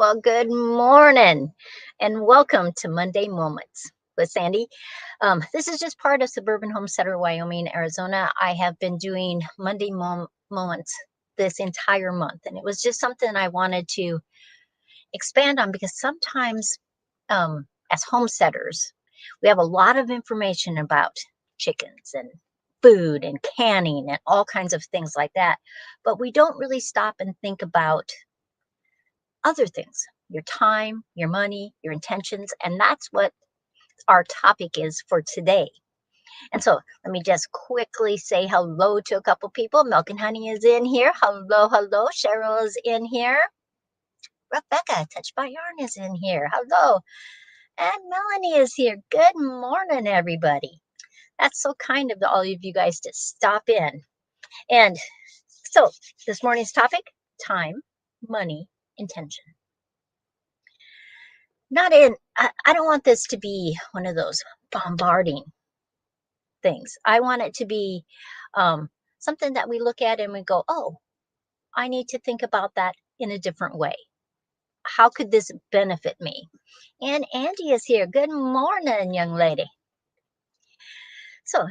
Well, good morning and welcome to Monday Moments with Sandy. This is just part of Suburban Homesteader, Wyoming, Arizona. I have been doing Moments this entire month, and it was just something I wanted to expand on because sometimes, as homesteaders, we have a lot of information about chickens and food and canning and all kinds of things like that, but we don't really stop and think about other things, your time, your money, your intentions. And that's what our topic is for today. And so let me just quickly say hello to a couple people. Milk and Honey is in here. Hello, hello. Cheryl is in here. Rebecca, Touched by Yarn is in here. Hello. And Melanie is here. Good morning, everybody. That's so kind of all of you guys to stop in. And so this morning's topic, time, money, intention. I don't want this to be one of those bombarding things. I want it to be something that we look at and we go, oh, I need to think about that in a different way. How could this benefit me? And Andy is here. Good morning, young lady. So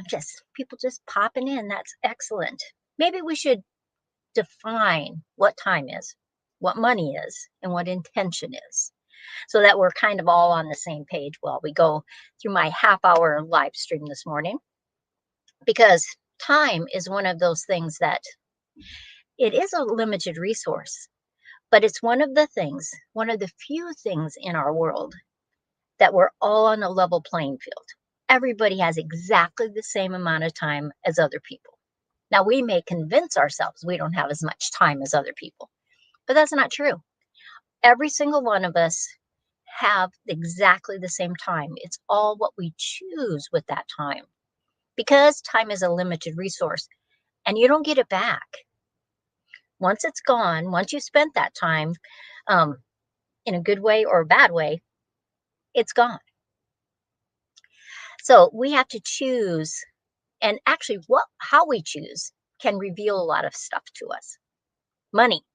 people just popping in. That's excellent. Maybe we should define what time is, what money is, and what intention is, so that we're kind of all on the same page while we go through my half-hour live stream this morning. Because time is one of those things that it is a limited resource, but it's one of the few things in our world that we're all on a level playing field. Everybody has exactly the same amount of time as other people. Now, we may convince ourselves we don't have as much time as other people, but that's not true. Every single one of us have exactly the same time. It's all what we choose with that time, because time is a limited resource and you don't get it back. Once it's gone, once you spent that time in a good way or a bad way, it's gone. So we have to choose, and actually how we choose can reveal a lot of stuff to us. Money.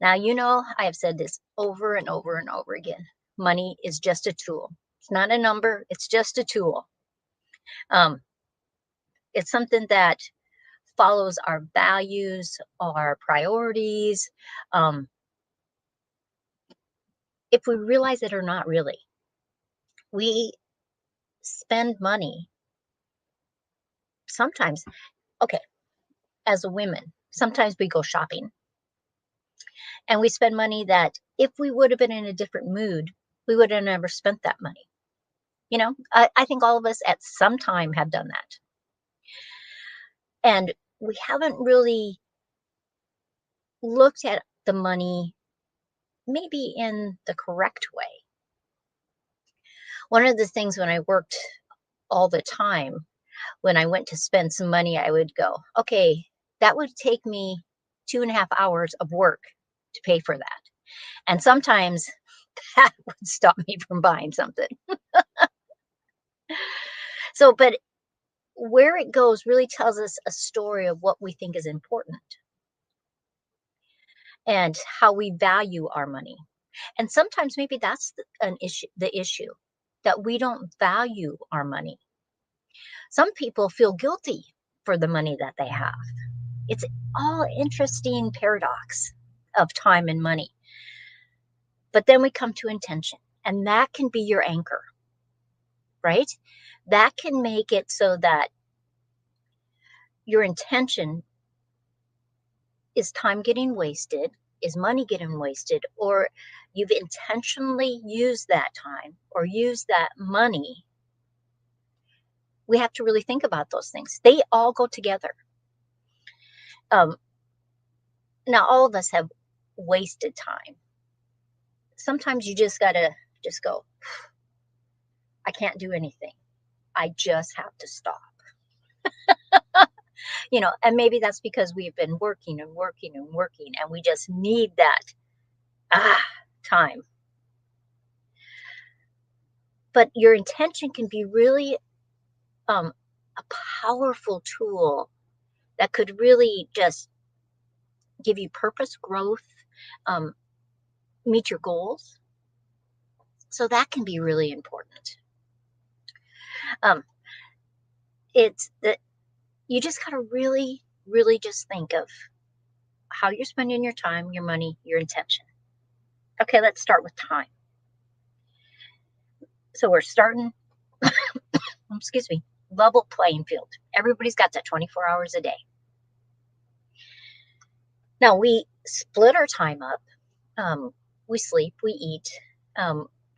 Now, I have said this over and over and over again. Money is just a tool. It's not a number. It's just a tool. It's something that follows our values, our priorities. If we realize it or not, really, we spend money sometimes. Okay, as a women, sometimes we go shopping and we spend money that if we would have been in a different mood, we would have never spent that money. I think all of us at some time have done that. And we haven't really looked at the money maybe in the correct way. One of the things when I worked all the time, when I went to spend some money, I would go, okay, that would take me 2.5 hours of work to pay for that. And sometimes that would stop me from buying something. So, but where it goes really tells us a story of what we think is important and how we value our money. And sometimes maybe that's the issue, that we don't value our money. Some people feel guilty for the money that they have. It's all interesting paradox of time and money. But then we come to intention, and that can be your anchor, right? That can make it so that your intention is time getting wasted, is money getting wasted, or you've intentionally used that time or used that money. We have to really think about those things. They all go together. Now, all of us have wasted time. Sometimes you just got to just go, I can't do anything. I just have to stop. And maybe that's because we've been working and working and working, and we just need that time. But your intention can be really a powerful tool that could really just give you purpose, growth, meet your goals. So that can be really important. Um, it's that you just got to really, really just think of how you're spending your time, your money, your intention. Okay, let's start with time. So we're starting, excuse me, level playing field. Everybody's got that 24 hours a day. Now we split our time up. We sleep, we eat,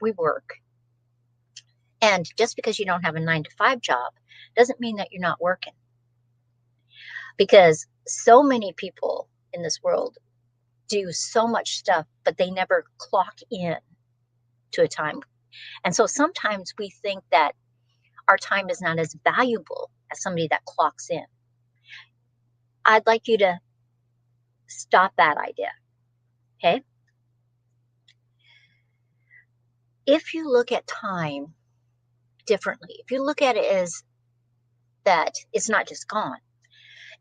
we work. And just because you don't have a 9 to 5 job doesn't mean that you're not working. Because so many people in this world do so much stuff, but they never clock in to a time. And so sometimes we think that our time is not as valuable as somebody that clocks in. I'd like you to stop that idea. Okay. If you look at time differently, if you look at it as that it's not just gone,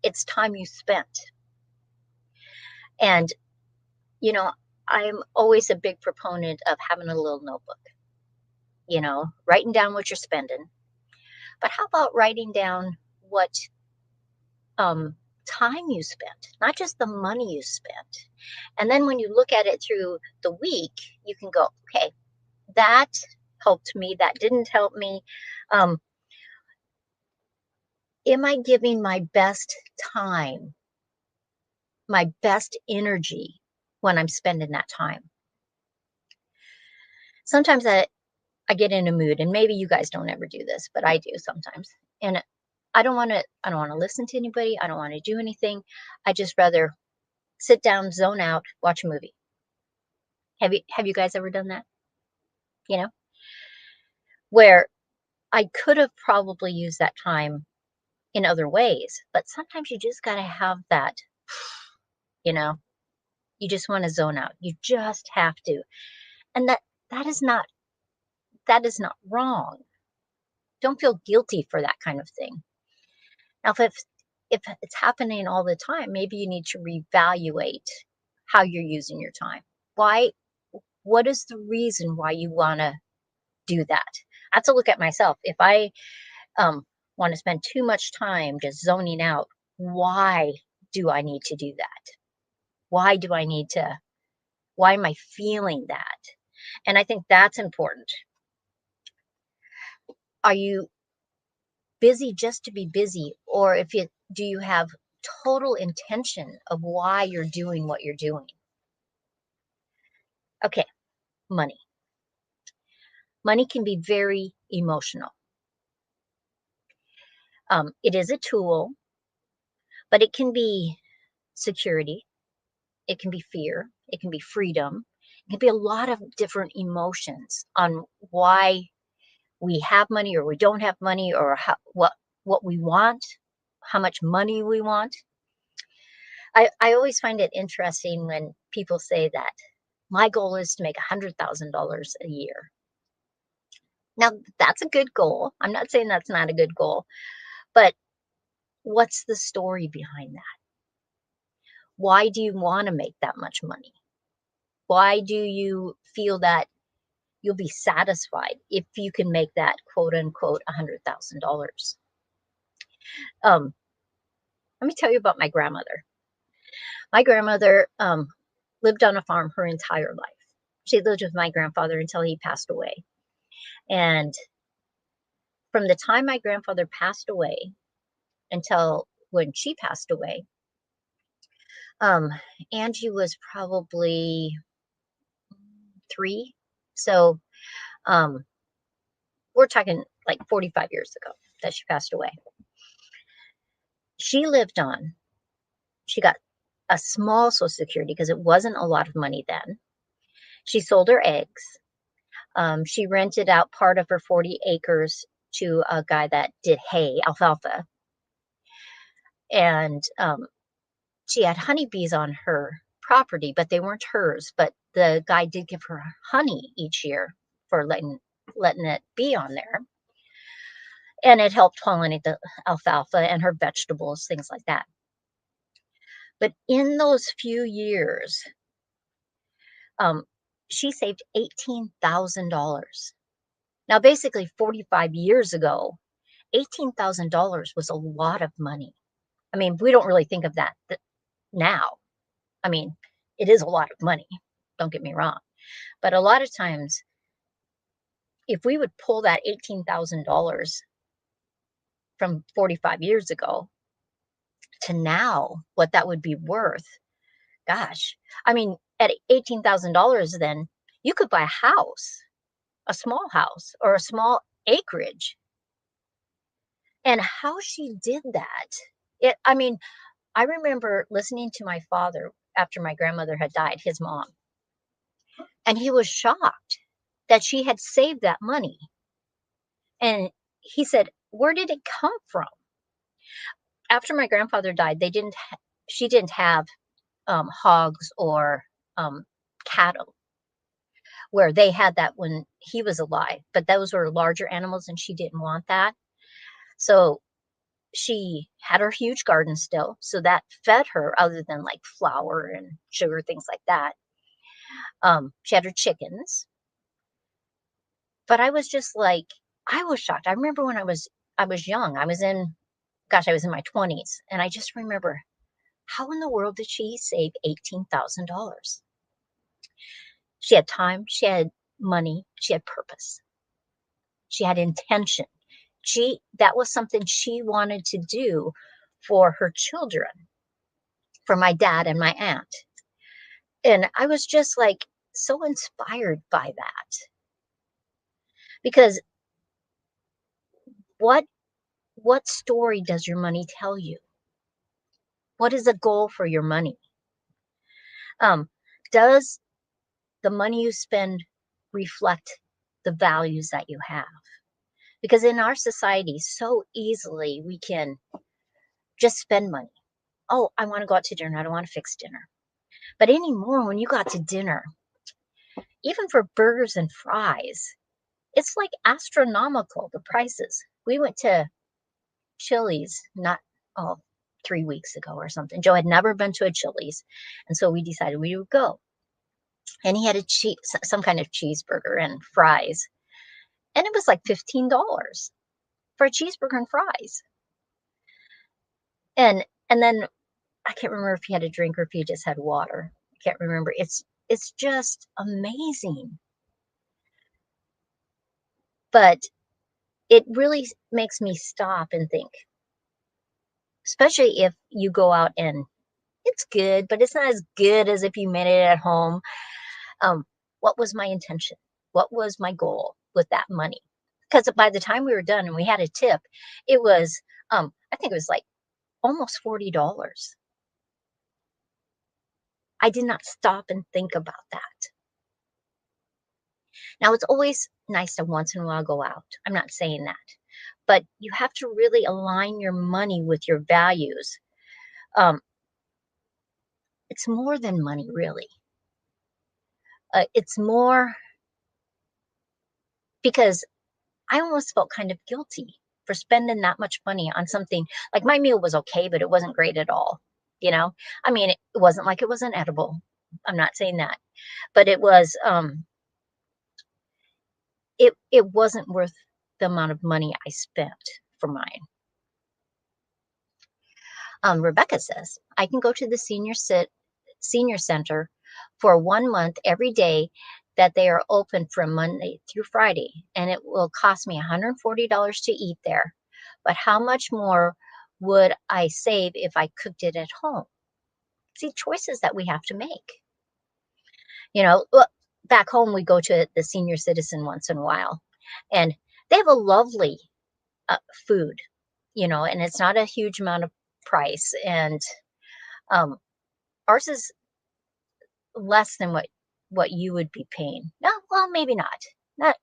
it's time you spent. And, you know, I'm always a big proponent of having a little notebook, writing down what you're spending. But how about writing down what time you spent, not just the money you spent. And then when you look at it through the week, you can go, okay, that helped me, that didn't help me. Am I giving my best time, my best energy when I'm spending that time? Sometimes I get in a mood, and maybe you guys don't ever do this, but I do sometimes. And I don't want to listen to anybody. I don't want to do anything. I just rather sit down, zone out, watch a movie. Have you guys ever done that? You know, where I could have probably used that time in other ways, but sometimes you just got to have that, you know, you just want to zone out. You just have to. And that is not that is not wrong. Don't feel guilty for that kind of thing. Now if it's happening all the time, maybe you need to reevaluate how you're using your time. Why what is the reason why you want to do that? I have to look at myself. If I want to spend too much time just zoning out, why do I need to do that? Why do I need to? Why am I feeling that? And I think that's important. Are you busy just to be busy, or do you have total intention of why you're doing what you're doing? Okay, money. Money can be very emotional. It is a tool, but it can be security. It can be fear. It can be freedom. It can be a lot of different emotions on why we have money or we don't have money, or what we want, how much money we want. I always find it interesting when people say that my goal is to make $100,000 a year. Now, that's a good goal. I'm not saying that's not a good goal, but what's the story behind that? Why do you want to make that much money? Why do you feel that you'll be satisfied if you can make that quote unquote $100,000? Um, let me tell you about my grandmother. My grandmother lived on a farm her entire life. She lived with my grandfather until he passed away. And from the time my grandfather passed away until when she passed away, um, Angie was probably 3. So we're talking like 45 years ago that she passed away. She lived on, she got a small Social Security because it wasn't a lot of money then. She sold her eggs. She rented out part of her 40 acres to a guy that did hay, alfalfa. And she had honeybees on her property, but they weren't hers. But the guy did give her honey each year for letting it be on there. And it helped pollinate the alfalfa and her vegetables, things like that. But in those few years, she saved $18,000. Now, basically 45 years ago, $18,000 was a lot of money. I mean, we don't really think of that now. I mean, it is a lot of money, don't get me wrong. But a lot of times, if we would pull that $18,000 from 45 years ago to now, what that would be worth, gosh, I mean, at $18,000, then you could buy a house, a small house, or a small acreage. And how she did that, I mean, I remember listening to my father after my grandmother had died, his mom, and he was shocked that she had saved that money. And he said, "Where did it come from?" After my grandfather died, she didn't have hogs or cattle, where they had that when he was alive, but those were larger animals and she didn't want that. So she had her huge garden still, so that fed her other than like flour and sugar, things like that. She had her chickens, but I was just like, I was shocked. I remember when I was young. I was in my 20s, and I just remember, how in the world did she save $18,000? She had time, she had money, she had purpose, she had intention. That was something she wanted to do for her children, for my dad and my aunt. And I was just like so inspired by that, because what what story does your money tell you? What is the goal for your money? Does the money you spend reflect the values that you have? Because in our society, so easily we can just spend money. Oh, I want to go out to dinner. I don't want to fix dinner. But anymore, when you go out to dinner, even for burgers and fries, it's like astronomical, the prices. We went to Chili's not, oh, 3 weeks ago or something. Joe had never been to a Chili's. And so we decided we would go. And he had some kind of cheeseburger and fries. And it was like $15 for a cheeseburger and fries. And then I can't remember if he had a drink or if he just had water. I can't remember. It's just amazing. But it really makes me stop and think, especially if you go out and it's good, but it's not as good as if you made it at home. What was my intention? What was my goal with that money? Because by the time we were done and we had a tip, it was, I think it was like almost $40. I did not stop and think about that. Now, it's always nice to once in a while go out. I'm not saying that. But you have to really align your money with your values. Um, it's more than money, really. It's more because I almost felt kind of guilty for spending that much money on something. Like, my meal was okay, but it wasn't great at all. You know, I mean, it wasn't like it wasn't edible. I'm not saying that, but it wasn't worth the amount of money I spent for mine. Rebecca says, I can go to the senior center for 1 month every day that they are open from Monday through Friday, and it will cost me $140 to eat there. But how much more would I save if I cooked it at home? See, choices that we have to make. You know, back home, we go to the senior citizen once in a while, and they have a lovely food, and it's not a huge amount of price. And um, ours is less than what you would be paying. No, well, maybe not.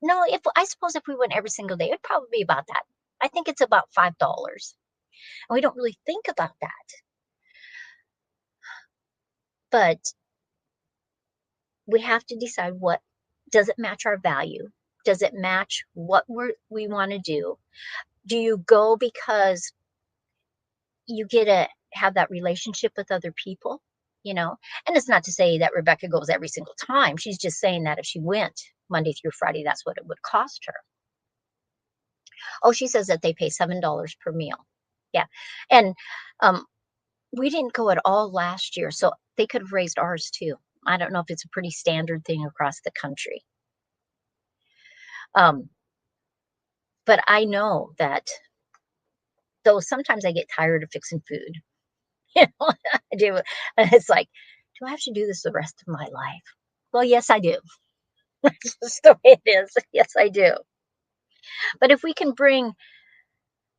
No, if I suppose if we went every single day, it'd probably be about that. I think it's about $5. And we don't really think about that. But we have to decide, what does it match our value? Does it match what we want to do? Do you go because you get to have that relationship with other people? you know? And it's not to say that Rebecca goes every single time. She's just saying that if she went Monday through Friday, that's what it would cost her. Oh, she says that they pay $7 per meal. Yeah. And um, we didn't go at all last year, so they could have raised ours too. I don't know if it's a pretty standard thing across the country. Um, but I know that though sometimes I get tired of fixing food, you know, I do. And it's like, do I have to do this the rest of my life? Well, yes, I do. That's just the way it is. Yes, I do. But if we can bring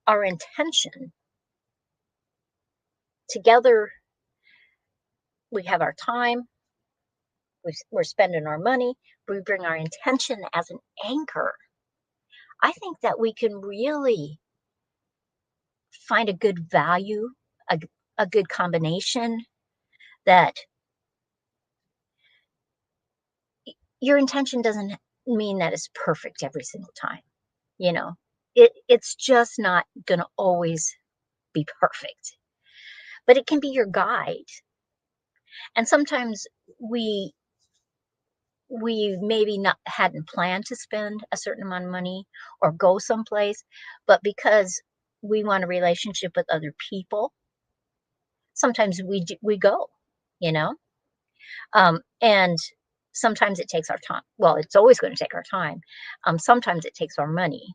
our intention together, we have our time, we're spending our money, we bring our intention as an anchor. I think that we can really find a good value, a, a good combination that your intention doesn't mean that it's perfect every single time. You know, it's just not going to always be perfect, but it can be your guide. And sometimes we we maybe not hadn't planned to spend a certain amount of money or go someplace, but because we want a relationship with other people, sometimes we go, you know. And sometimes it takes our time. Well, it's always going to take our time. Sometimes it takes our money.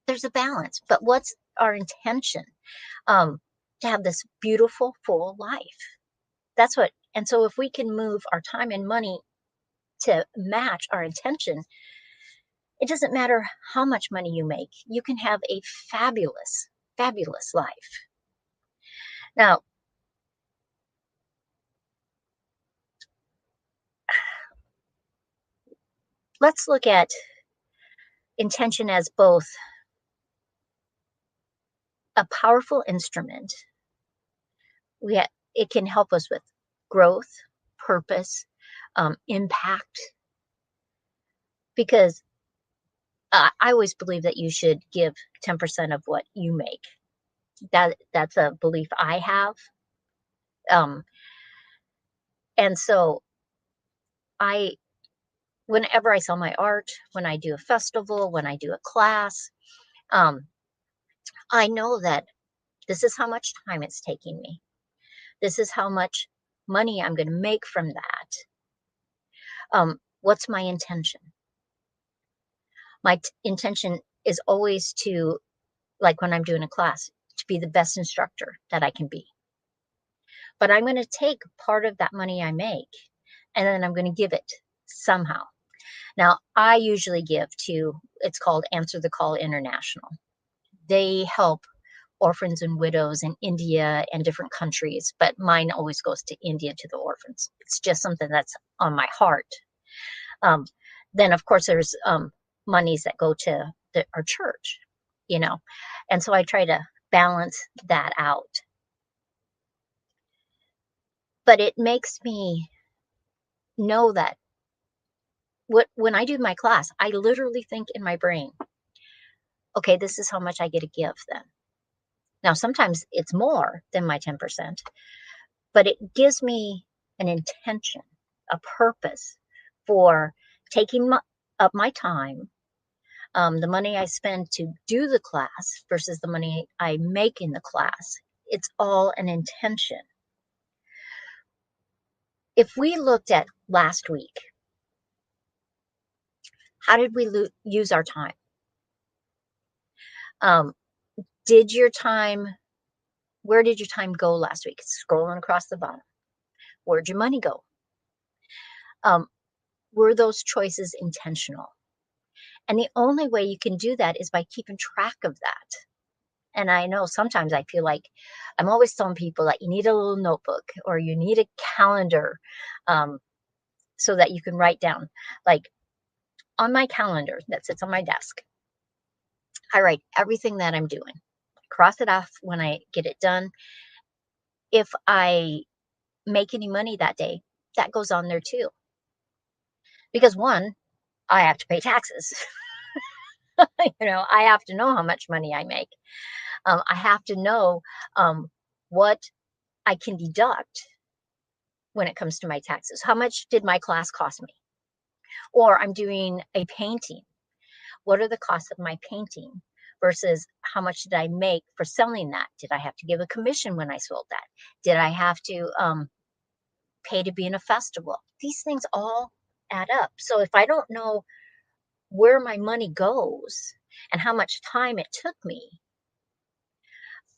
There's a balance, but what's our intention? um, to have this beautiful, full life. That's what, and so if we can move our time and money to match our intention, it doesn't matter how much money you make, you can have a fabulous, fabulous life. Now, let's look at intention as both a powerful instrument. It can help us with growth, purpose, impact, because I always believe that you should give 10% of what you make. That's a belief I have. Um, and so I, whenever I sell my art, when I do a festival, when I do a class, um, I know that this is how much time it's taking me. This is how much money I'm going to make from that. What's my intention? My intention is always to, like when I'm doing a class, to be the best instructor that I can be. But I'm going to take part of that money I make and then I'm going to give it somehow. Now, I usually give to, it's called Answer the Call International. They help orphans and widows in India and different countries, but mine always goes to India, to the orphans. It's just something that's on my heart. Um, then, of course, there's monies that go to our church, you know, and so I try to balance that out. But it makes me know that when I do my class, I literally think in my brain, okay, this is how much I get to give then. Now, sometimes it's more than my 10%, but it gives me an intention, a purpose for taking up my time, the money I spend to do the class versus the money I make in the class. It's all an intention. If we looked at last week, how did we use our time? Um, did your time, where did your time go last week? Scrolling across the bottom. Where'd your money go? Um, were those choices intentional? And the only way you can do that is by keeping track of that. And I know sometimes I feel like I'm always telling people that you need a little notebook or you need a calendar, um, so that you can write down. Like on my calendar that sits on my desk, I write everything that I'm doing, cross it off when I get it done. If I make any money that day, that goes on there too. Because one, I have to pay taxes. I have to know how much money I make. I have to know what I can deduct. when it comes to my taxes. How much did my class cost me? Or I'm doing a painting. What are the costs of my painting versus how much did I make for selling that? Did I have to give a commission when I sold that? Did I have to pay to be in a festival? These things all add up. So if I don't know where my money goes and how much time it took me,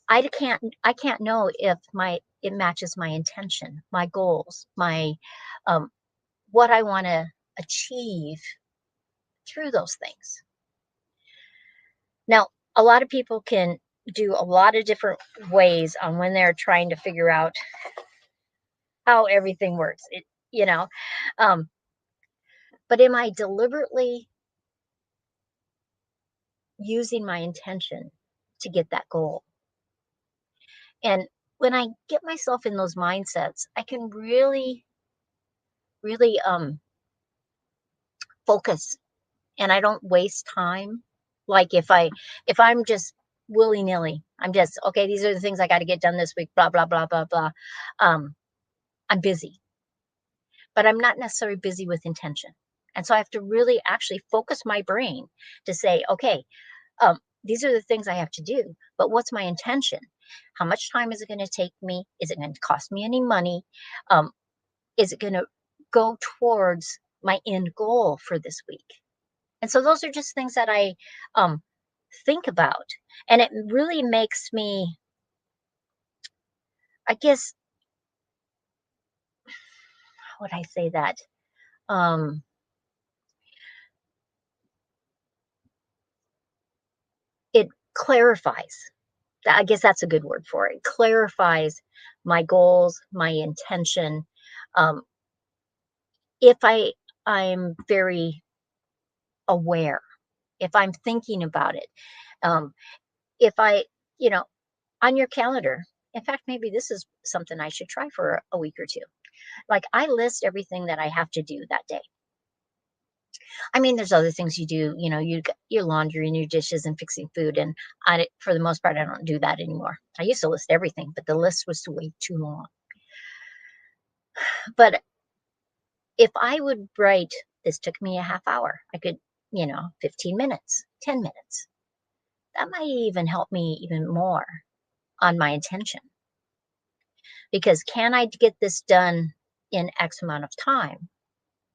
I can't know if it matches my intention, my goals, my um, what I want to achieve through those things. Now, a lot of people can do a lot of different ways on when they're trying to figure out how everything works. You know, um, but am I deliberately using my intention to get that goal? And when I get myself in those mindsets, I can really, really focus, and I don't waste time. Like if I'm just willy-nilly, I'm just, okay, these are the things I got to get done this week, blah, blah, blah, blah, blah. I'm busy, but I'm not necessarily busy with intention. And so I have to really actually focus my brain to say, okay, these are the things I have to do, but what's my intention? How much time is it going to take me? Is it going to cost me any money? Um, is it going to go towards my end goal for this week? And so those are just things that I um, think about. And it really makes me, I guess, how would I say that? Um, it clarifies. I guess that's a good word for it. It clarifies my goals, my intention. Um, if I'm very aware, if I'm thinking about it, um, if I, you know, on your calendar. In fact, maybe this is something I should try for a week or two. Like I list everything that I have to do that day. I mean, there's other things you do, you got your laundry and your dishes and fixing food. And for the most part, I don't do that anymore. I used to list everything, but the list was way too long. But if I would write, this took me a half hour, I could, 15 minutes, 10 minutes. That might even help me even more on my intention. Because can I get this done in X amount of time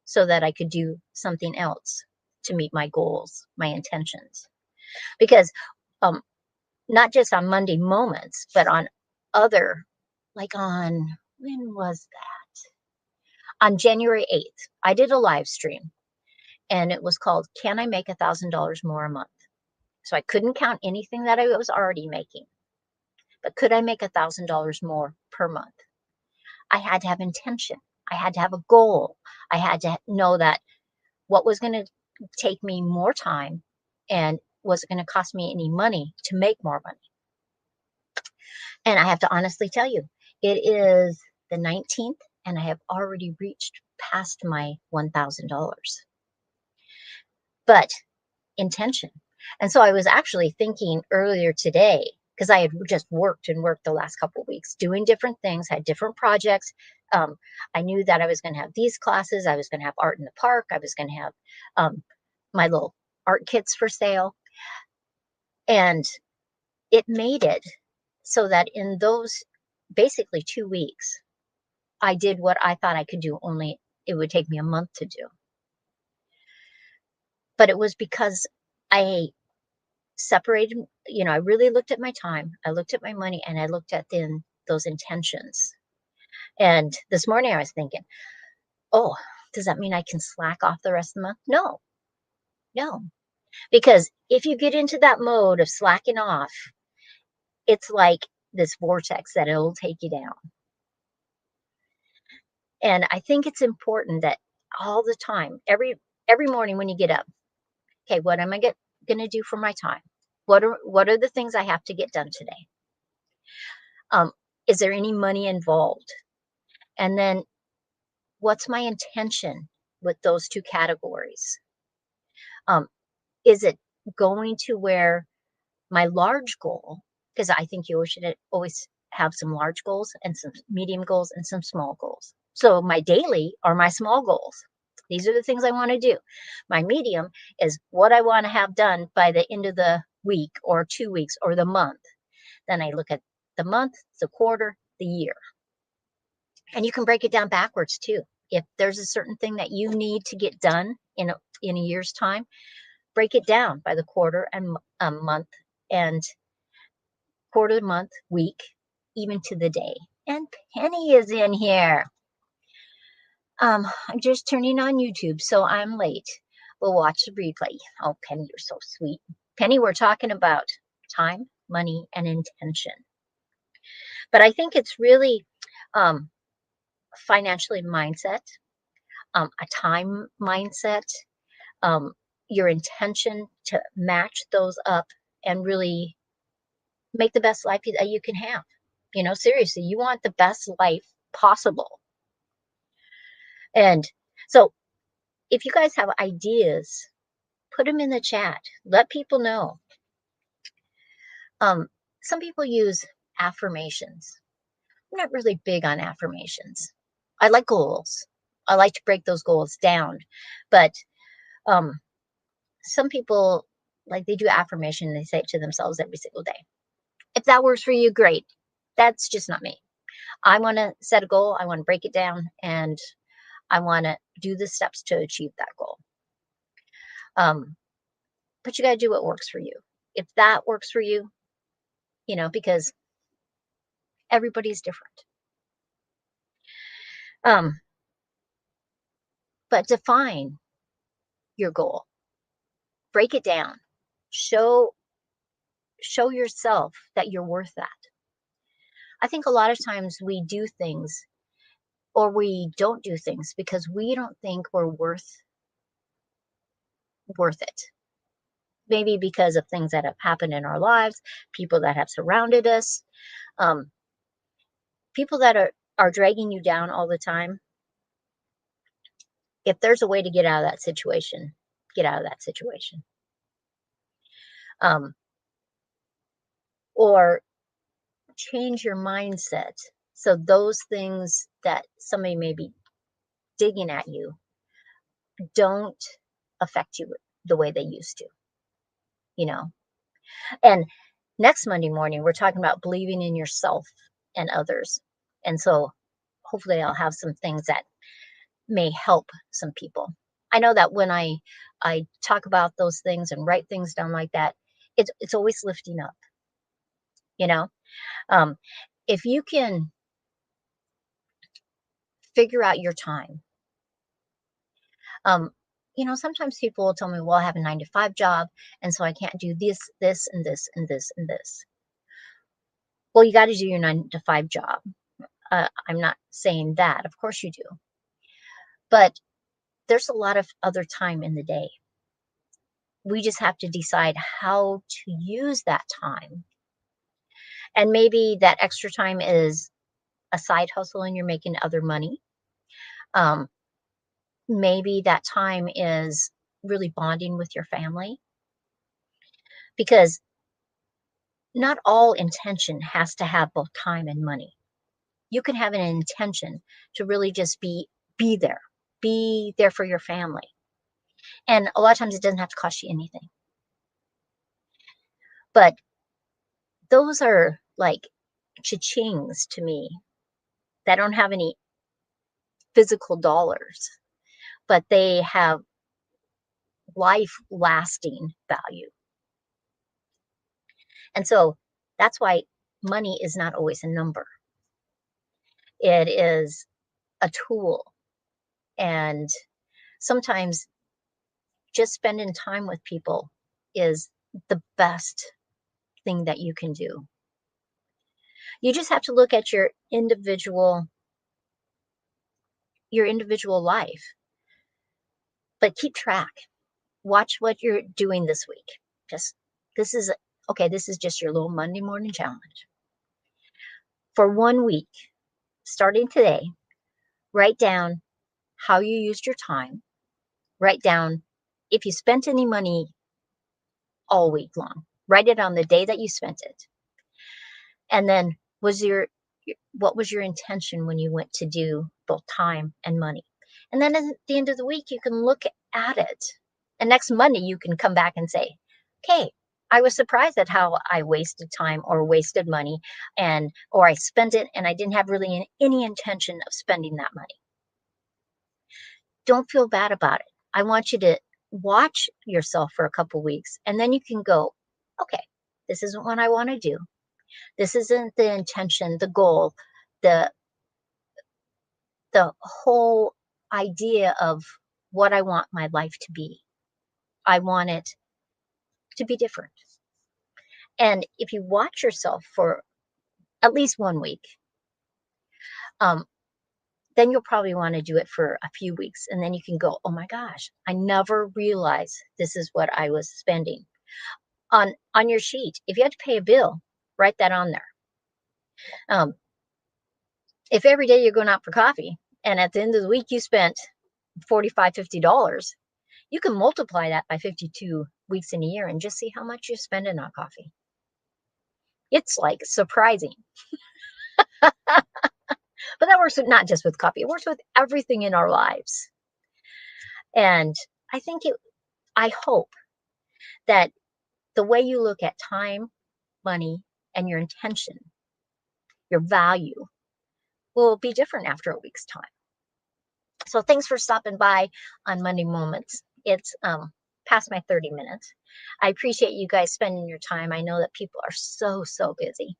so that I could do something else to meet my goals, my intentions? Because um, not just on Monday moments, but on other, like when was that? On January 8th, I did a live stream and it was called, Can I Make $1,000 More a Month? So I couldn't count anything that I was already making, but could I make $1,000 more per month? I had to have intention. I had to have a goal. I had to know that what was going to take me more time and was it going to cost me any money to make more money. And I have to honestly tell you, it is the 19th and I have already reached past my $1,000. But intention. And so I was actually thinking earlier today, because I had just worked and worked the last couple of weeks doing different things, had different projects. I knew that I was going to have these classes. I was going to have art in the park. I was going to have my little art kits for sale. And it made it so that in those basically 2 weeks, I did what I thought I could do, only it would take me a month to do. But it was because I separated, I really looked at my time, I looked at my money, and I looked at then those intentions. And this morning I was thinking, oh, does that mean I can slack off the rest of the month? No, no. Because if you get into that mode of slacking off, it's like this vortex that it'll take you down. And I think it's important that all the time, every morning when you get up, okay, what am I going to do for my time? What are the things I have to get done today? Is there any money involved? And then what's my intention with those two categories? Um, is it going to where my large goal, because I think you should always have some large goals and some medium goals and some small goals. So my daily are my small goals. These are the things I want to do. My medium is what I want to have done by the end of the week or 2 weeks or the month. Then I look at the month, the quarter, the year. And you can break it down backwards too. If there's a certain thing that you need to get done in a year's time, break it down by the quarter and month and quarter, month, week, even to the day. And Penny is in here. I'm just turning on YouTube, so I'm late. We'll watch the replay. Oh, Penny, you're so sweet. Penny, we're talking about time, money, and intention. But I think it's really financially mindset, a time mindset, your intention to match those up and really make the best life that you can have. You know, seriously, you want the best life possible. And so if you guys have ideas, put them in the chat. Let people know. Some people use affirmations. I'm not really big on affirmations. I like goals. I like to break those goals down. But some people, like, they do affirmation and they say it to themselves every single day. If that works for you, great. That's just not me. I want to set a goal. I want to break it down, and I want to do the steps to achieve that goal. But you got to do what works for you. If that works for you, you know, because everybody's different. But define your goal. Break it down. Show yourself that you're worth that. I think a lot of times we do things or we don't do things because we don't think we're worth it. Maybe because of things that have happened in our lives, people that have surrounded us, people that are dragging you down all the time. If there's a way to get out of that situation, get out of that situation. Or change your mindset so those things that somebody may be digging at you don't affect you the way they used to, you know. And next Monday morning, we're talking about believing in yourself and others. And so hopefully I'll have some things that may help some people. I know that when I talk about those things and write things down like that, it's always lifting up, you know. If you can figure out your time, you know, sometimes people will tell me, well, I have a 9-to-5 job, and so I can't do this, this, and this, and this, and this. Well, you got to do your 9-to-5 job. I'm not saying that. Of course you do. But there's a lot of other time in the day. We just have to decide how to use that time. And maybe that extra time is a side hustle and you're making other money. Maybe that time is really bonding with your family. Because not all intention has to have both time and money. You can have an intention to really just be there. Be there for your family. And a lot of times it doesn't have to cost you anything. But those are like cha-chings to me that don't have any physical dollars, but they have life-lasting value. And so that's why money is not always a number. It is a tool. And sometimes just spending time with people is the best thing that you can do. You just have to look at your individual life, but keep track. Watch what you're doing this week. This is just your little Monday morning challenge. For 1 week, starting today, write down how you used your time. Write down if you spent any money all week long. Write it on the day that you spent it. And then what was your intention when you went to do both time and money. And then at the end of the week, you can look at it. And next Monday, you can come back and say, okay, I was surprised at how I wasted time or wasted money, or I spent it and I didn't have really any intention of spending that money. Don't feel bad about it. I want you to watch yourself for a couple weeks, and then you can go, okay, this isn't what I want to do. This isn't the intention, the goal, the whole idea of what I want my life to be. I want it to be different. And if you watch yourself for at least 1 week, then you'll probably want to do it for a few weeks. And then you can go, oh my gosh, I never realized this is what I was spending. On your sheet, if you had to pay a bill, write that on there. If every day you're going out for coffee and at the end of the week you spent $45, $50, you can multiply that by 52 weeks in a year and just see how much you're spending on coffee. It's like surprising. But that works not just with coffee, it works with everything in our lives. And I hope that the way you look at time, money, and your intention, your value, will be different after a week's time. So thanks for stopping by on Monday Moments. It's past my 30 minutes. I appreciate you guys spending your time. I know that people are so busy.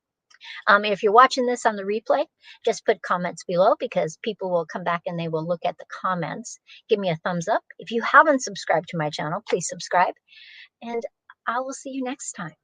If you're watching this on the replay, just put comments below, because people will come back and they will look at the comments. Give me a thumbs up. If you haven't subscribed to my channel, please subscribe. And I will see you next time.